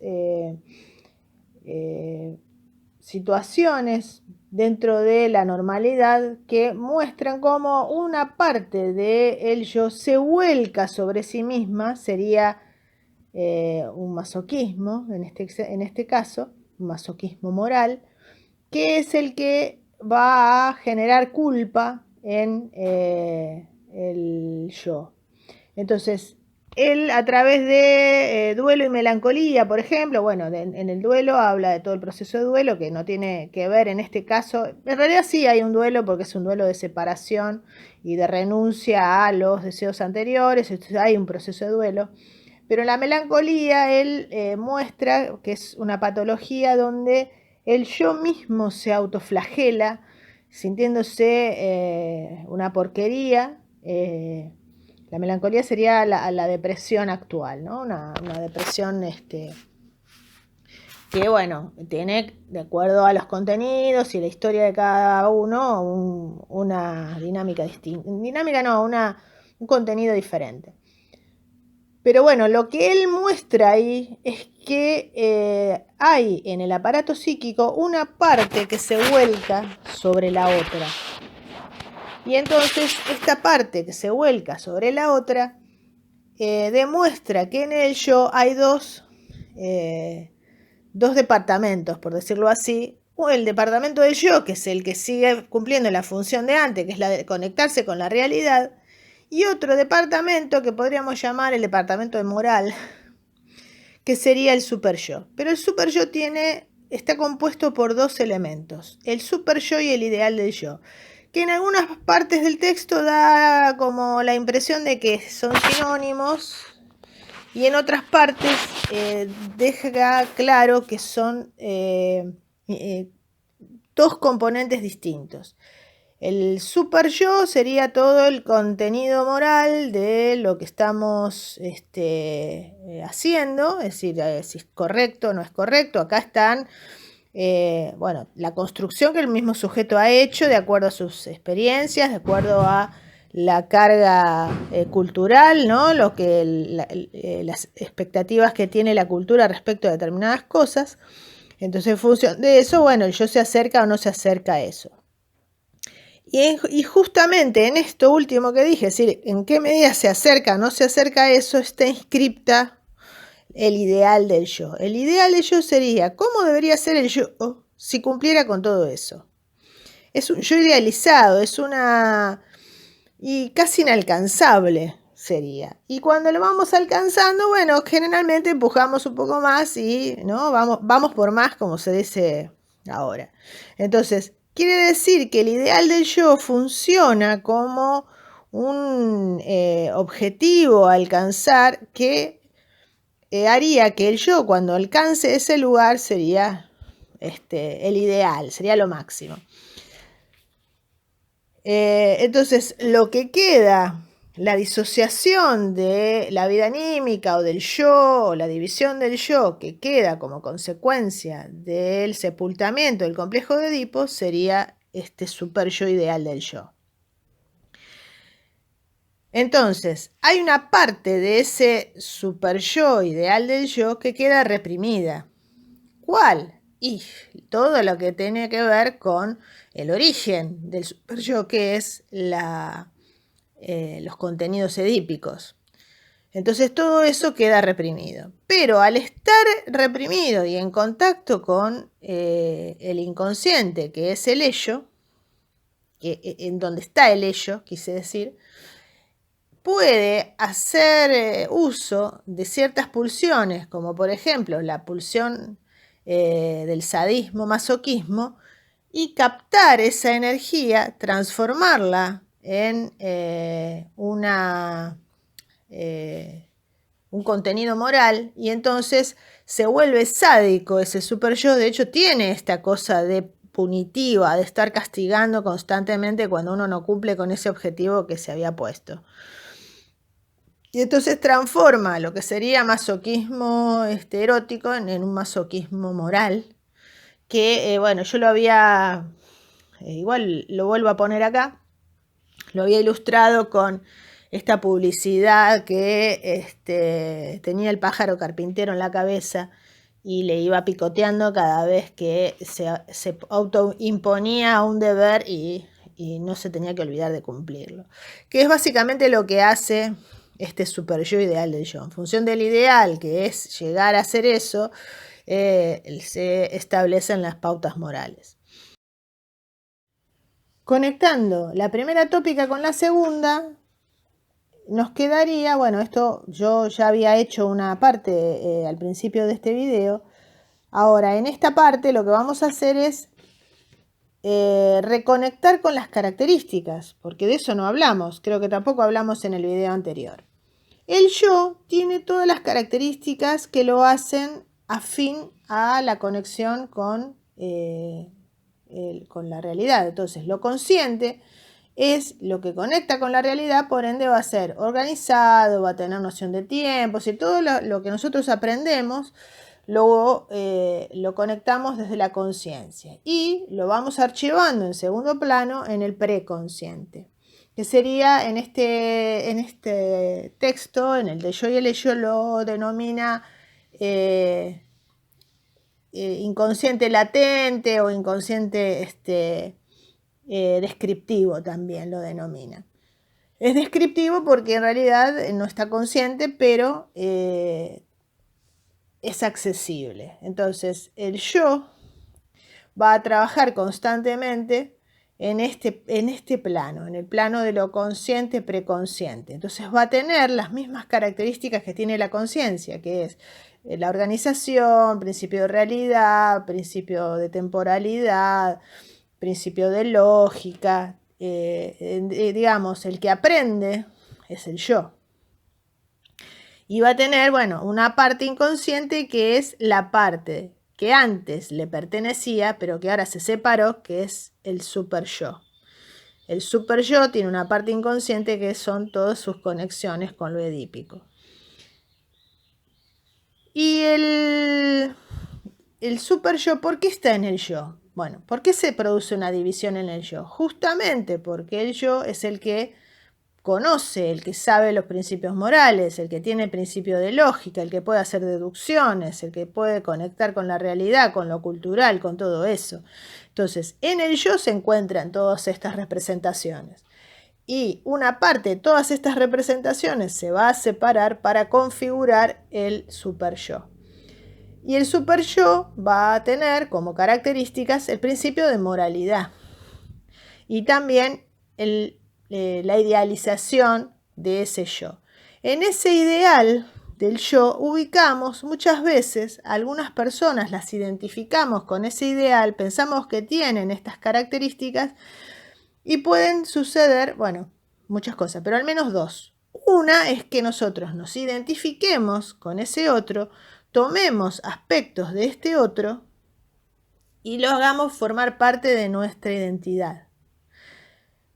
situaciones dentro de la normalidad que muestran cómo una parte del yo se vuelca sobre sí misma. Sería un masoquismo, en este caso, un masoquismo moral, que es el que va a generar culpa en el yo. Entonces, él a través de duelo y melancolía, por ejemplo, bueno, en el duelo habla de todo el proceso de duelo, que no tiene que ver en este caso. En realidad sí hay un duelo, porque es un duelo de separación y de renuncia a los deseos anteriores. Entonces hay un proceso de duelo. Pero en la melancolía él muestra que es una patología donde el yo mismo se autoflagela, sintiéndose una porquería. La melancolía sería la depresión actual, ¿no? Una depresión que, bueno, tiene, de acuerdo a los contenidos y la historia de cada uno, una dinámica distinta. Dinámica no, un contenido diferente. Pero bueno, lo que él muestra ahí es que hay en el aparato psíquico una parte que se vuelca sobre la otra. Y entonces esta parte que se vuelca sobre la otra demuestra que en el yo hay dos dos departamentos, por decirlo así. El departamento del yo, que es el que sigue cumpliendo la función de antes, que es la de conectarse con la realidad, y otro departamento que podríamos llamar el departamento de moral, que sería el super yo. Pero el super yo está compuesto por dos elementos, el super yo y el ideal del yo, que en algunas partes del texto da como la impresión de que son sinónimos y en otras partes deja claro que son dos componentes distintos. El super yo sería todo el contenido moral de lo que estamos haciendo, es decir, si es correcto o no es correcto. Acá están, la construcción que el mismo sujeto ha hecho de acuerdo a sus experiencias, de acuerdo a la carga cultural, ¿no? Las expectativas que tiene la cultura respecto a determinadas cosas. Entonces, en función de eso, el yo se acerca o no se acerca a eso. Y justamente en esto último que dije, es decir, en qué medida se acerca o no se acerca a eso, está inscripta el ideal del yo. El ideal del yo sería, ¿cómo debería ser el yo si cumpliera con todo eso? Es un yo idealizado, y casi inalcanzable sería. Y cuando lo vamos alcanzando, generalmente empujamos un poco más y ¿no? vamos por más, como se dice ahora. Entonces, quiere decir que el ideal del yo funciona como un objetivo a alcanzar que haría que el yo, cuando alcance ese lugar, sería el ideal, sería lo máximo. Entonces, lo que queda, la disociación de la vida anímica o del yo, o la división del yo, que queda como consecuencia del sepultamiento del complejo de Edipo, sería este super yo ideal del yo. Entonces, hay una parte de ese super yo ideal del yo que queda reprimida. ¿Cuál? Y todo lo que tiene que ver con el origen del super yo, que es los contenidos edípicos. Entonces todo eso queda reprimido. Pero al estar reprimido y en contacto con el inconsciente, que es el ello, en donde está el ello, quise decir, puede hacer uso de ciertas pulsiones, como por ejemplo la pulsión del sadismo, masoquismo, y captar esa energía, transformarla en un contenido moral, y entonces se vuelve sádico ese super yo. De hecho, tiene esta cosa de punitiva, de estar castigando constantemente cuando uno no cumple con ese objetivo que se había puesto. Y entonces transforma lo que sería masoquismo erótico en un masoquismo moral, que yo lo había, igual lo vuelvo a poner acá, lo había ilustrado con esta publicidad que tenía el pájaro carpintero en la cabeza y le iba picoteando cada vez que se autoimponía un deber y no se tenía que olvidar de cumplirlo. Que es básicamente lo que hace este super yo ideal del yo. En función del ideal, que es llegar a hacer eso, se establecen las pautas morales. Conectando la primera tópica con la segunda, nos quedaría, esto yo ya había hecho una parte al principio de este video. Ahora, en esta parte lo que vamos a hacer es reconectar con las características, porque de eso no hablamos, creo que tampoco hablamos en el video anterior. El yo tiene todas las características que lo hacen afín a la conexión con la realidad. Entonces, lo consciente es lo que conecta con la realidad, por ende va a ser organizado, va a tener noción de tiempos y todo lo que nosotros aprendemos lo conectamos desde la conciencia y lo vamos archivando en segundo plano en el preconsciente, que sería en este texto, en el de yo y el ello, lo denomina inconsciente latente o inconsciente descriptivo, también lo denomina. Es descriptivo porque en realidad no está consciente, pero es accesible. Entonces, el yo va a trabajar constantemente en este plano, en el plano de lo consciente preconsciente. Entonces va a tener las mismas características que tiene la conciencia, que es la organización, principio de realidad, principio de temporalidad, principio de lógica. Digamos, el que aprende es el yo. Y va a tener, bueno, una parte inconsciente que es la parte que antes le pertenecía, pero que ahora se separó, que es el super yo. El super yo tiene una parte inconsciente que son todas sus conexiones con lo edípico. Y el super yo, ¿por qué está en el yo? Bueno, ¿por qué se produce una división en el yo? Justamente porque el yo es el que conoce, el que sabe los principios morales, el que tiene principio de lógica, el que puede hacer deducciones, el que puede conectar con la realidad, con lo cultural, con todo eso. Entonces, en el yo se encuentran todas estas representaciones. Y una parte de todas estas representaciones se va a separar para configurar el super yo. Y el super yo va a tener como características el principio de moralidad y también la idealización de ese yo. En ese ideal del yo ubicamos muchas veces, algunas personas las identificamos con ese ideal, pensamos que tienen estas características y pueden suceder, bueno, muchas cosas, pero al menos dos. Una es que nosotros nos identifiquemos con ese otro, tomemos aspectos de este otro y lo hagamos formar parte de nuestra identidad.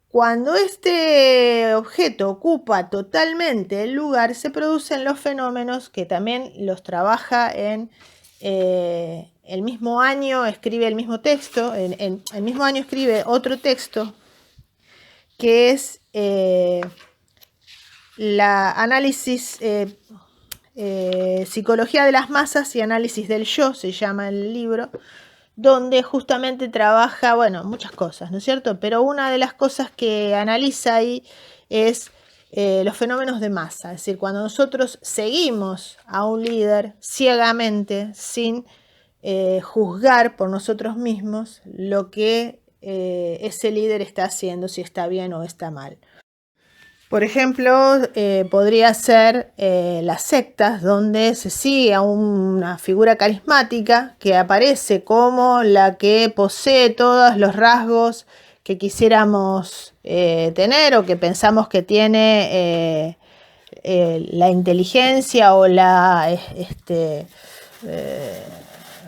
Cuando este objeto ocupa totalmente el lugar, se producen los fenómenos que también los trabaja en el mismo año, escribe el mismo texto, en el mismo año escribe otro texto que es la análisis, psicología de las masas y análisis del yo, se llama el libro, donde justamente trabaja, bueno, muchas cosas, ¿no es cierto? Pero una de las cosas que analiza ahí es los fenómenos de masa, es decir, cuando nosotros seguimos a un líder ciegamente, sin juzgar por nosotros mismos lo que ese líder está haciendo, si está bien o está mal. Por ejemplo, podría ser las sectas donde se sigue a una figura carismática que aparece como la que posee todos los rasgos que quisiéramos tener o que pensamos que tiene la inteligencia o la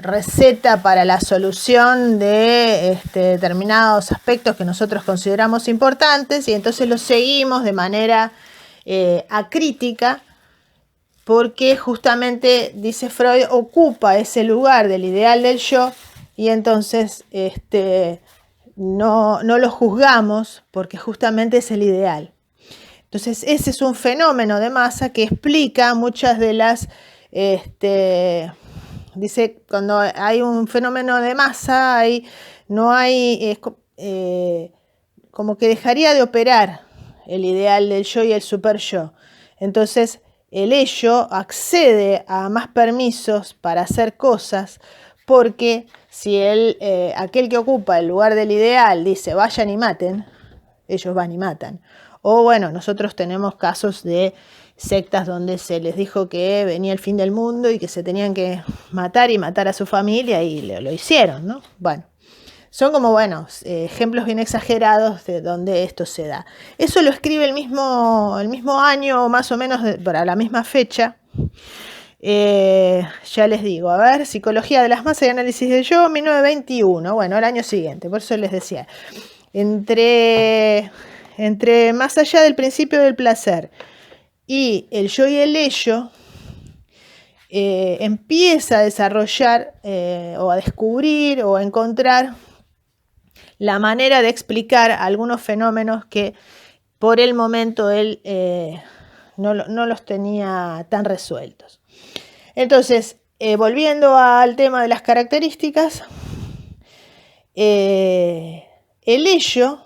receta para la solución de determinados aspectos que nosotros consideramos importantes y entonces los seguimos de manera acrítica porque justamente, dice Freud, ocupa ese lugar del ideal del yo y entonces no lo juzgamos porque justamente es el ideal. Entonces ese es un fenómeno de masa que explica muchas de las... dice, cuando hay un fenómeno de masa, no hay, como que dejaría de operar el ideal del yo y el super yo. Entonces, el ello accede a más permisos para hacer cosas, porque si aquel que ocupa el lugar del ideal dice vayan y maten, ellos van y matan. O bueno, nosotros tenemos casos de sectas donde se les dijo que venía el fin del mundo y que se tenían que matar y matar a su familia y lo hicieron, ¿no? Bueno, son como, bueno, ejemplos bien exagerados de donde esto se da. Eso lo escribe el mismo año, más o menos para la misma fecha. Ya les digo, a ver, Psicología de las masas y análisis del yo, 1921, bueno, el año siguiente, por eso les decía. Entre más allá del principio del placer y el yo y el ello, empieza a desarrollar o a descubrir o a encontrar la manera de explicar algunos fenómenos que por el momento él no los tenía tan resueltos. Entonces, volviendo al tema de las características, el ello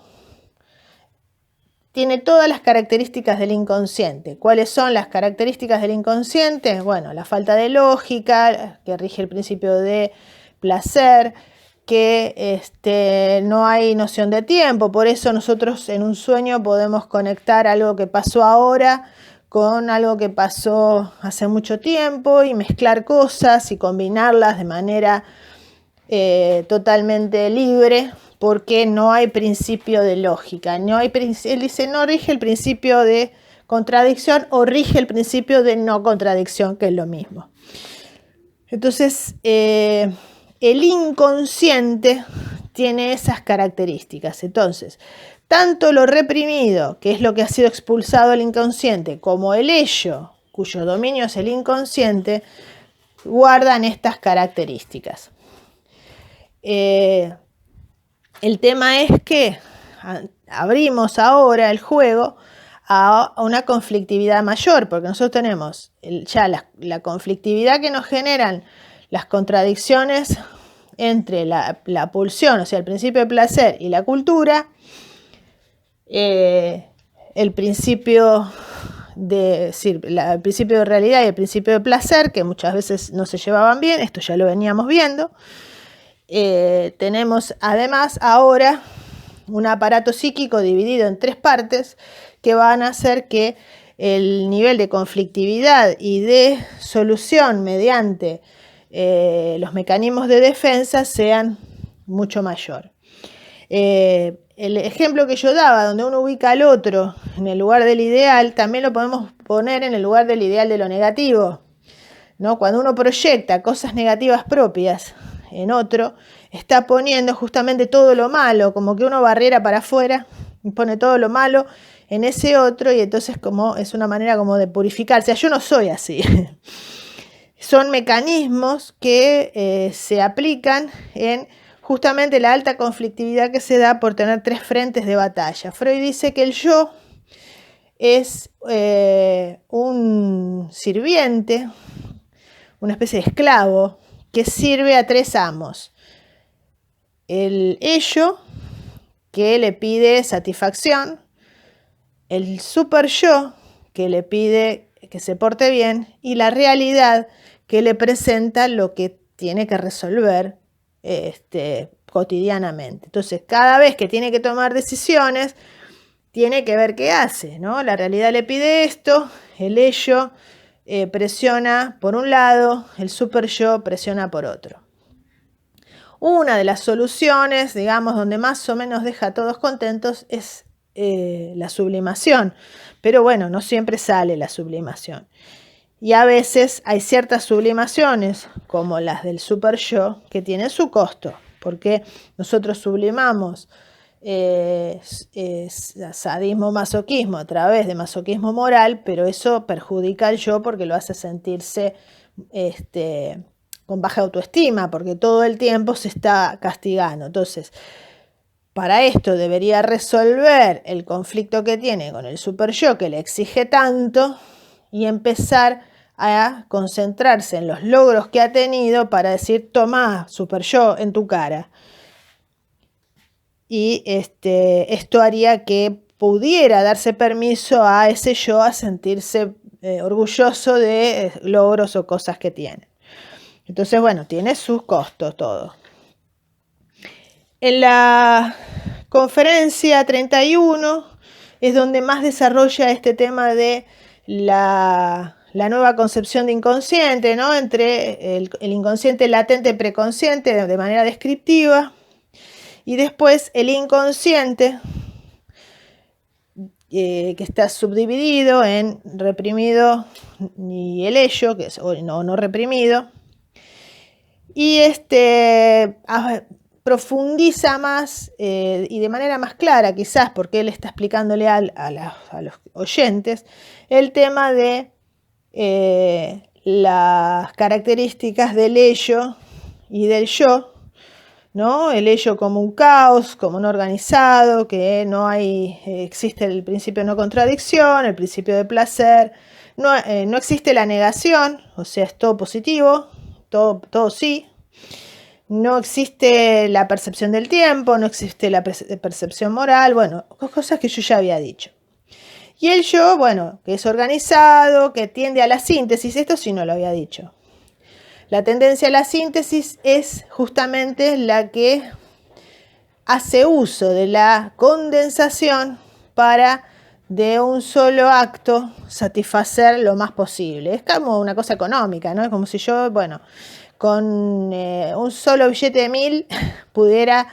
tiene todas las características del inconsciente. ¿Cuáles son las características del inconsciente? Bueno, la falta de lógica, que rige el principio de placer, que no hay noción de tiempo. Por eso nosotros en un sueño podemos conectar algo que pasó ahora con algo que pasó hace mucho tiempo y mezclar cosas y combinarlas de manera totalmente libre, porque no hay principio de lógica. Él dice, no rige el principio de contradicción o rige el principio de no contradicción, que es lo mismo. Entonces, el inconsciente tiene esas características. Entonces, tanto lo reprimido, que es lo que ha sido expulsado del inconsciente, como el ello, cuyo dominio es el inconsciente, guardan estas características. El tema es que abrimos ahora el juego a una conflictividad mayor, porque nosotros tenemos ya la conflictividad que nos generan las contradicciones entre la pulsión, o sea, el principio de placer y la cultura, el principio el principio de realidad y el principio de placer, que muchas veces no se llevaban bien, esto ya lo veníamos viendo. Tenemos además ahora un aparato psíquico dividido en 3 partes que van a hacer que el nivel de conflictividad y de solución mediante los mecanismos de defensa sean mucho mayor. El ejemplo que yo daba, donde uno ubica al otro en el lugar del ideal, también lo podemos poner en el lugar del ideal de lo negativo, ¿no? Cuando uno proyecta cosas negativas propias en otro, está poniendo justamente todo lo malo, como que uno barriera para afuera y pone todo lo malo en ese otro, y entonces como es una manera como de purificarse. Yo no soy así. Son mecanismos que se aplican en justamente la alta conflictividad que se da por tener 3 frentes de batalla. Freud dice que el yo es un sirviente, una especie de esclavo, que sirve a 3 amos. El ello, que le pide satisfacción, el super yo, que le pide que se porte bien, y la realidad, que le presenta lo que tiene que resolver cotidianamente. Entonces, cada vez que tiene que tomar decisiones, tiene que ver qué hace, ¿no? La realidad le pide esto, el ello presiona por un lado, el super yo presiona por otro. Una de las soluciones, digamos, donde más o menos deja a todos contentos es la sublimación. Pero bueno, no siempre sale la sublimación. Y a veces hay ciertas sublimaciones, como las del super yo, que tienen su costo, porque nosotros sublimamos sadismo, masoquismo a través de masoquismo moral, pero eso perjudica al yo porque lo hace sentirse con baja autoestima, porque todo el tiempo se está castigando. Entonces, para esto debería resolver el conflicto que tiene con el super yo, que le exige tanto, y empezar a concentrarse en los logros que ha tenido para decir, tomá, super yo, en tu cara. Y esto haría que pudiera darse permiso a ese yo a sentirse orgulloso de logros o cosas que tiene. Entonces, bueno, tiene sus costos todo. En la conferencia 31 es donde más desarrolla este tema de la nueva concepción de inconsciente, ¿no? Entre el inconsciente latente y preconsciente de manera descriptiva, y después el inconsciente que está subdividido en reprimido y el ello, que es no reprimido, y profundiza más y de manera más clara, quizás porque él está explicándole a los oyentes el tema de las características del ello y del yo, ¿no? El ello como un caos, como no organizado, que existe el principio de no contradicción, el principio de placer, no existe la negación, o sea, es todo positivo, todo sí. No existe la percepción del tiempo, no existe la percepción moral, bueno, cosas que yo ya había dicho. Y el yo, bueno, que es organizado, que tiende a la síntesis, esto sí no lo había dicho. La tendencia a la síntesis es justamente la que hace uso de la condensación para de un solo acto satisfacer lo más posible. Es como una cosa económica, ¿no? Es como si yo, bueno, con un solo billete de 1000 pudiera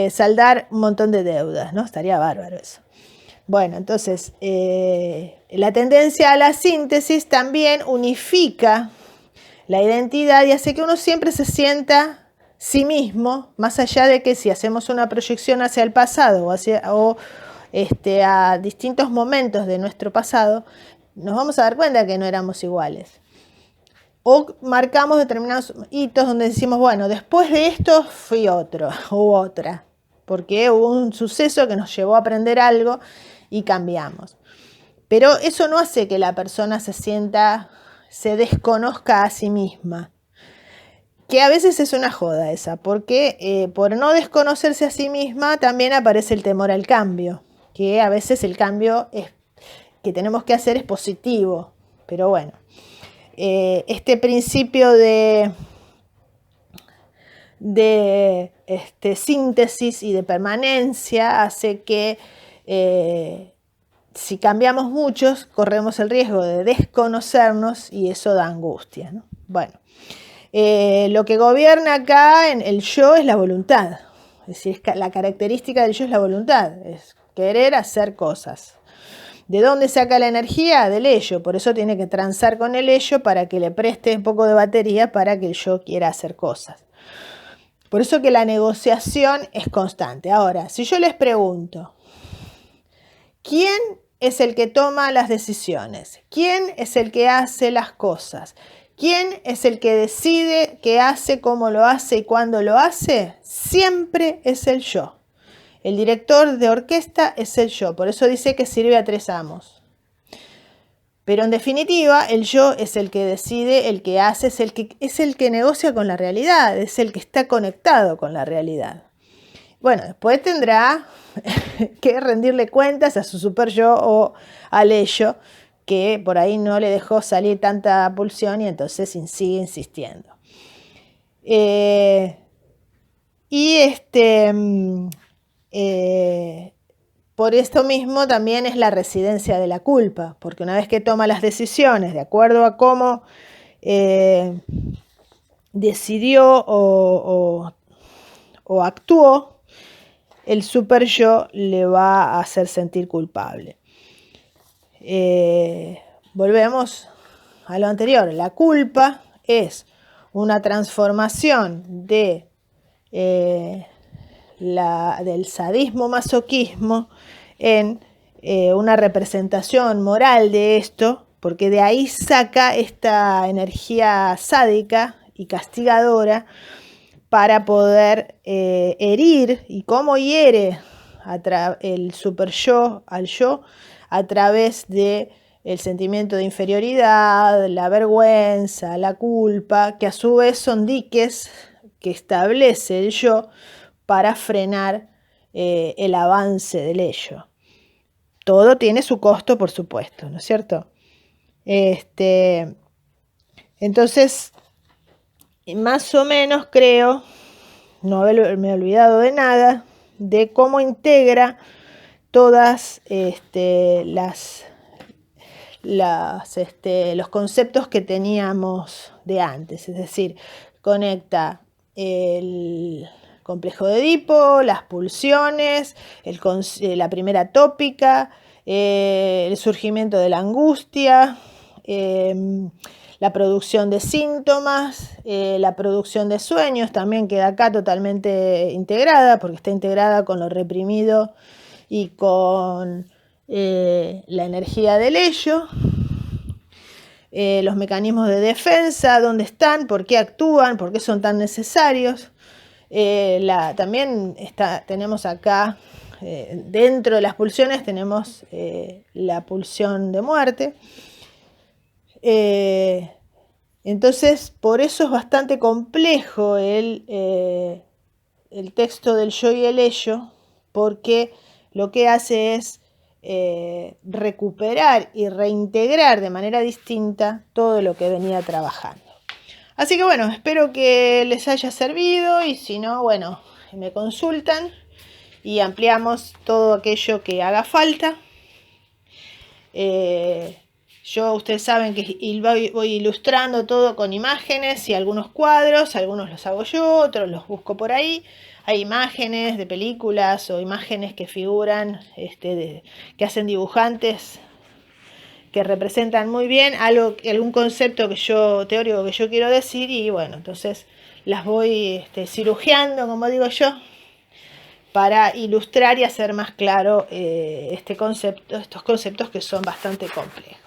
saldar un montón de deudas, ¿no? Estaría bárbaro eso. Bueno, entonces, la tendencia a la síntesis también unifica la identidad y hace que uno siempre se sienta sí mismo, más allá de que si hacemos una proyección hacia el pasado o a distintos momentos de nuestro pasado, nos vamos a dar cuenta que no éramos iguales. O marcamos determinados hitos donde decimos, bueno, después de esto fui otro u otra, porque hubo un suceso que nos llevó a aprender algo y cambiamos. Pero eso no hace que la persona se desconozca a sí misma. Que a veces es una joda esa, porque por no desconocerse a sí misma también aparece el temor al cambio, que a veces el cambio que tenemos que hacer es positivo, pero bueno, este principio de síntesis y de permanencia hace que si cambiamos muchos, corremos el riesgo de desconocernos y eso da angustia, ¿no? Bueno, lo que gobierna acá en el yo es la voluntad. Es decir, la característica del yo es la voluntad, es querer hacer cosas. ¿De dónde saca la energía? Del ello. Por eso tiene que transar con el ello para que le preste un poco de batería para que el yo quiera hacer cosas. Por eso que la negociación es constante. Ahora, si yo les pregunto, ¿quién es el que toma las decisiones? ¿Quién es el que hace las cosas? ¿Quién es el que decide qué hace, cómo lo hace y cuándo lo hace? Siempre es el yo. El director de orquesta es el yo. Por eso dice que sirve a 3 amos. Pero en definitiva, el yo es el que decide, el que hace, es el que negocia con la realidad, es el que está conectado con la realidad. Bueno, después tendrá que rendirle cuentas a su super yo o al ello, que por ahí no le dejó salir tanta pulsión y entonces sigue insistiendo. Por esto mismo también es la residencia de la culpa, porque una vez que toma las decisiones de acuerdo a cómo decidió o actuó, el super yo le va a hacer sentir culpable. Volvemos a lo anterior. La culpa es una transformación del sadismo masoquismo en una representación moral de esto, porque de ahí saca esta energía sádica y castigadora para poder herir, y cómo hiere el super yo al yo a través de el sentimiento de inferioridad, la vergüenza, la culpa, que a su vez son diques que establece el yo para frenar el avance del ello. Todo tiene su costo, por supuesto, ¿no es cierto? Entonces, más o menos creo, no me he olvidado de nada, de cómo integra todas los conceptos que teníamos de antes. Es decir, conecta el complejo de Edipo, las pulsiones, la primera tópica, el surgimiento de la angustia, la producción de síntomas, la producción de sueños también queda acá totalmente integrada, porque está integrada con lo reprimido y con la energía del ello. Los mecanismos de defensa, dónde están, por qué actúan, por qué son tan necesarios. También tenemos acá, dentro de las pulsiones, tenemos la pulsión de muerte. Entonces, por eso es bastante complejo el texto del yo y el ello, porque lo que hace es recuperar y reintegrar de manera distinta todo lo que venía trabajando. Así que bueno, espero que les haya servido y si no, bueno, me consultan y ampliamos todo aquello que haga falta. Ustedes saben que voy ilustrando todo con imágenes y algunos cuadros, algunos los hago yo, otros los busco por ahí. Hay imágenes de películas o imágenes que figuran, que hacen dibujantes que representan muy bien algún concepto teórico que yo quiero decir y bueno, entonces las voy cirugiando, como digo yo, para ilustrar y hacer más claro estos conceptos que son bastante complejos.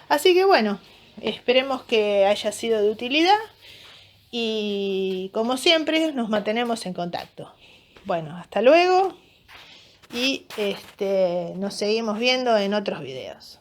Así que bueno, esperemos que haya sido de utilidad y como siempre nos mantenemos en contacto. Bueno, hasta luego y nos seguimos viendo en otros videos.